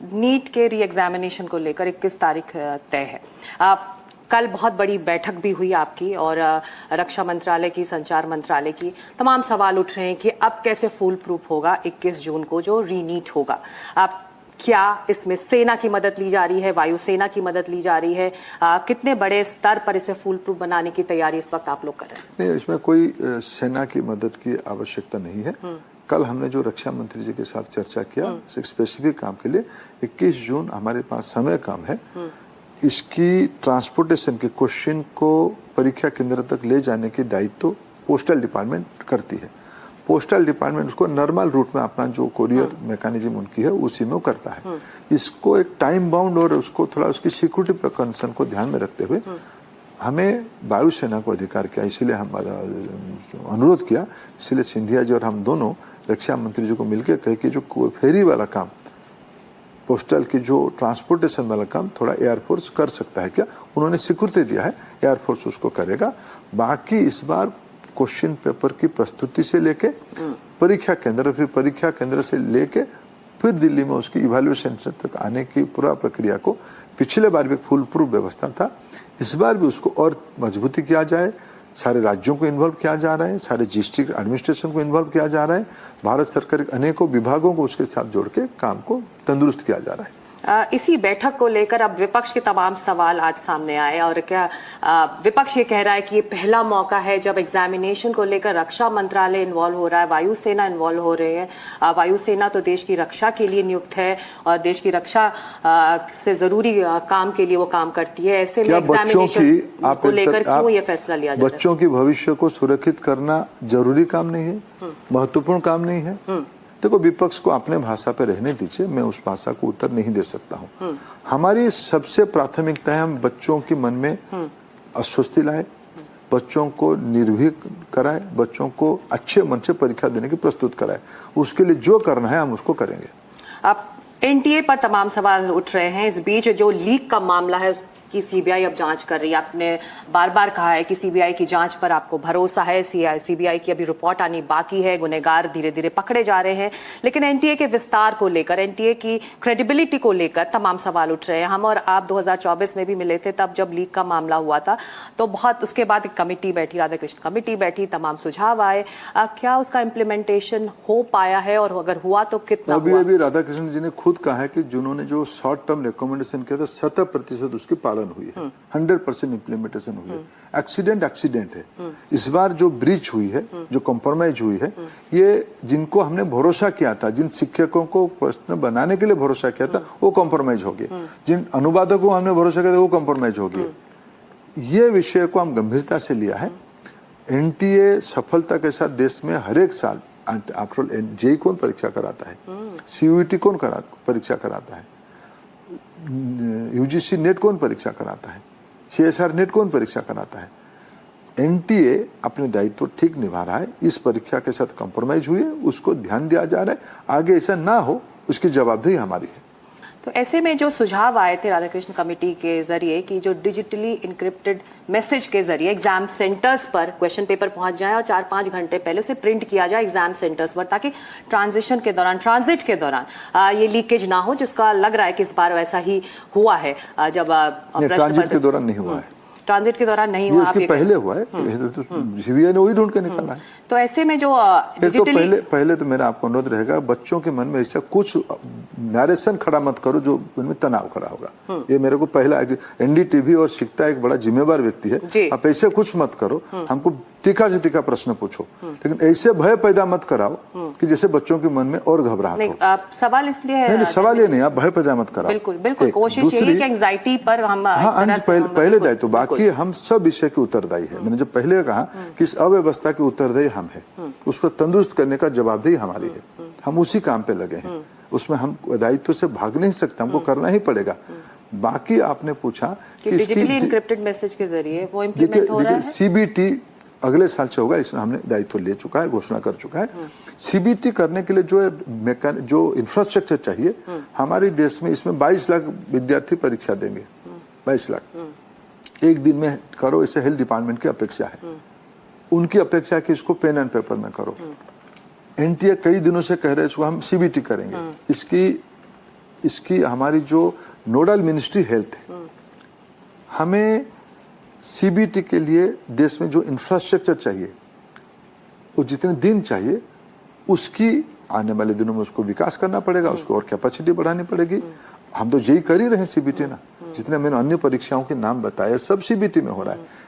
NEET के re examination को लेकर 21 तारीख तय है। कल बहुत बड़ी बैठक भी हुई आपकी और रक्षा मंत्रालय की, संचार मंत्रालय की। तमाम सवाल उठ रहे हैं कि अब कैसे फूल प्रूफ होगा 21 जून को जो री नीट होगा। आप क्या इसमें सेना की मदद ली जा रही है, वायुसेना की मदद ली जा रही है? कितने बड़े स्तर पर इसे फूल प्रूफ बनाने की तैयारी इस वक्त आप लोग कर रहे हैं? नहीं, इसमें कोई सेना की मदद की आवश्यकता नहीं है। कल हमने जो रक्षा मंत्री जी के साथ चर्चा किया एक स्पेसिफिक काम के लिए 21 जून हमारे पास समय कम है। इसकी ट्रांसपोर्टेशन के क्वेश्चन को परीक्षा केंद्र तक ले जाने की दायित्व पोस्टल डिपार्टमेंट करती है। पोस्टल डिपार्टमेंट उसको नॉर्मल रूट में अपना जो कोरियर मैकेनिज्म उनकी है उसी में वो करता है। इसको एक टाइम बाउंड और उसको थोड़ा उसकी सिक्योरिटी कंसर्न को ध्यान में रखते हुए हमें वायुसेना को अधिकार किया, इसीलिए हम अनुरोध किया। इसीलिए सिंधिया जी और हम दोनों रक्षा मंत्री जी को मिलकर कहे कि जो फेरी वाला काम, पोस्टल की जो ट्रांसपोर्टेशन वाला काम थोड़ा एयरफोर्स कर सकता है क्या, उन्होंने स्वीकृति दिया है, एयरफोर्स उसको करेगा। बाकी इस बार क्वेश्चन पेपर की प्रस्तुति से लेके परीक्षा केंद्र, फिर परीक्षा केंद्र से लेके फिर दिल्ली में उसकी इवैल्यूएशन तक आने की पूरा प्रक्रिया को पिछले बार भी फुल प्रूफ व्यवस्था था, इस बार भी उसको और मजबूती किया जाए। सारे राज्यों को इन्वॉल्व किया जा रहा है, सारे डिस्ट्रिक्ट एडमिनिस्ट्रेशन को इन्वॉल्व किया जा रहा है, भारत सरकार के अनेकों विभागों को उसके साथ जोड़ के काम को तंदुरुस्त किया जा रहा है। इसी बैठक को लेकर अब विपक्ष के तमाम सवाल आज सामने आए और क्या विपक्ष ये कह रहा है कि ये पहला मौका है जब एग्जामिनेशन को लेकर रक्षा मंत्रालय इन्वॉल्व हो रहा है, वायुसेना इन्वॉल्व हो रहे हैं। वायुसेना तो देश की रक्षा के लिए नियुक्त है और देश की रक्षा से जरूरी काम के लिए वो काम करती है। ऐसे में एग्जामिनेशन को लेकर क्यों ये फैसला लिया जा रहा है? बच्चों की भविष्य को सुरक्षित करना जरूरी काम नहीं है, महत्वपूर्ण काम नहीं है? देखो, विपक्ष को अपने भाषा पे रहने दीजिए, मैं उस भाषा को उत्तर नहीं दे सकता हूँ। हमारी सबसे प्राथमिकता है हम बच्चों के मन में अस्वस्थी लाए, बच्चों को निर्भीक कराए, बच्चों को अच्छे मन से परीक्षा देने की प्रस्तुत कराए। उसके लिए जो करना है हम उसको करेंगे। अब एनटीए पर तमाम सवाल उठ रहे हैं। इस बीच जो लीक का मामला है कि सीबीआई अब जांच कर रही है। आपने बार बार कहा है कि सीबीआई की जांच पर आपको भरोसा है। सीबीआई की अभी रिपोर्ट आनी बाकी है, गुनहगार धीरे धीरे पकड़े जा रहे हैं, लेकिन एनटीए के विस्तार को लेकर, एनटीए की क्रेडिबिलिटी को लेकर तमाम सवाल उठ रहे हैं। हम और आप 2024 में भी मिले थे, तब जब लीक का मामला हुआ था तो बहुत उसके बाद एक कमेटी बैठी, राधाकृष्ण कमेटी बैठी, तमाम सुझाव आए। क्या उसका इम्प्लीमेंटेशन हो पाया है और अगर हुआ तो कितना हुआ? अभी राधाकृष्ण जी ने खुद कहा है कि जिन्होंने जो शॉर्ट टर्म रिकमेंडेशन किया था 100% उसकी पालन हुई है, 100% इम्प्लीमेंटेशन हुई है। एक्सीडेंट है। इस बार जो ब्रीच हुई है, जो कॉम्प्रोमाइज हुई है, ये जिनको हमने भरोसा किया था, जिन शिक्षकों को प्रश्न बनाने के लिए भरोसा किया था वो कॉम्प्रोमाइज हो गए, जिन अनुवादकों को हमने भरोसा किया था वो कॉम्प्रोमाइज हो गए। ये विषय को हम गंभीरता से लिया है। एनटीए सफलता के साथ देश में हर एक साल, आफ्टर ऑल जेईई कौन परीक्षा कराता है, सीयूईटी कौन परीक्षा कराता है, यूजीसी नेट कौन परीक्षा कराता है, सीएसआर नेट कौन परीक्षा कराता है? एनटीए अपने दायित्व ठीक निभा रहा है। इस परीक्षा के साथ कॉम्प्रोमाइज हुई है, उसको ध्यान दिया जा रहा है। आगे ऐसा ना हो उसकी जवाबदेही हमारी है। तो ऐसे में जो सुझाव आए थे राधाकृष्ण कमेटी के जरिए कि जो डिजिटली इनक्रिप्टेड मैसेज के जरिए एग्जाम सेंटर्स पर क्वेश्चन पेपर पहुंच जाए और 4-5 घंटे पहले उसे प्रिंट किया जाए एग्जाम सेंटर्स पर, ताकि ट्रांजिट के दौरान ये लीकेज ना हो, जिसका लग रहा है कि इस बार वैसा ही हुआ है। जब ट्रांजिट के दौरान नहीं हुआ है, ट्रांजिट के दौरान नहीं हुआ, पहले हुआ है। सीबीआई ने वही ढूंढ के निकाला है। तो ऐसे में जो तो पहले तो मेरा आपको अनुरोध रहेगा, बच्चों के मन में ऐसा कुछ नैरेशन खड़ा मत करो जो उनमें तनाव खड़ा होगा। ये मेरे को पहला, एनडीटीवी और शिक्षा एक बड़ा जिम्मेवार व्यक्ति है, आप ऐसे कुछ मत करो। हमको तीखा से तीखा प्रश्न पूछो, लेकिन ऐसे भय पैदा मत कराओ कि जैसे बच्चों के मन में और घबराहट हो। सवाल इसलिए है, नहीं, सवाल ये नहीं, आप भय पैदा मत कराओ। बिल्कुल कोशिश यही है कि एंजाइटी पर हम पहले दायित्व, बाकी हम सब विषय के उत्तरदायी है। मैंने जब पहले कहा कि इस अव्यवस्था के उत्तरदायी हम है, उसको तंदुरुस्त करने का जवाबदेही हमारी है। हम उसी काम पे लगे हैं, उसमें हम दायित्व से भाग नहीं सकते, हमको करना ही पड़ेगा। बाकी आपने पूछा कि डिजिटली इनक्रिप्टेड मैसेज के जरिए वो इंप्लीमेंट हो रहा है। सीबीटी अगले साल से होगा, इसमें हमने दायित्व ले चुका है, घोषणा कर चुका है। सीबीटी करने के लिए जो इंफ्रास्ट्रक्चर चाहिए हमारे देश में, इसमें 22 लाख विद्यार्थी परीक्षा देंगे। 22 लाख एक दिन में करो, इसे हेल्थ डिपार्टमेंट की अपेक्षा है। उनकी अपेक्षा है कि इसको पेन एंड पेपर में करो। एनटीए कई दिनों से कह रहे हैं इसको हम सीबीटी करेंगे। इसकी इसकी हमारी जो नोडल मिनिस्ट्री हेल्थ है, हमें सीबीटी के लिए देश में जो इंफ्रास्ट्रक्चर चाहिए, वो जितने दिन चाहिए, उसकी आने वाले दिनों में उसको विकास करना पड़ेगा, उसको और कैपेसिटी बढ़ानी पड़ेगी। हम तो यही कर ही रहे हैं सीबीटी ना, जितने मैंने अन्य परीक्षाओं के नाम बताए सब सीबीटी में हो रहा है।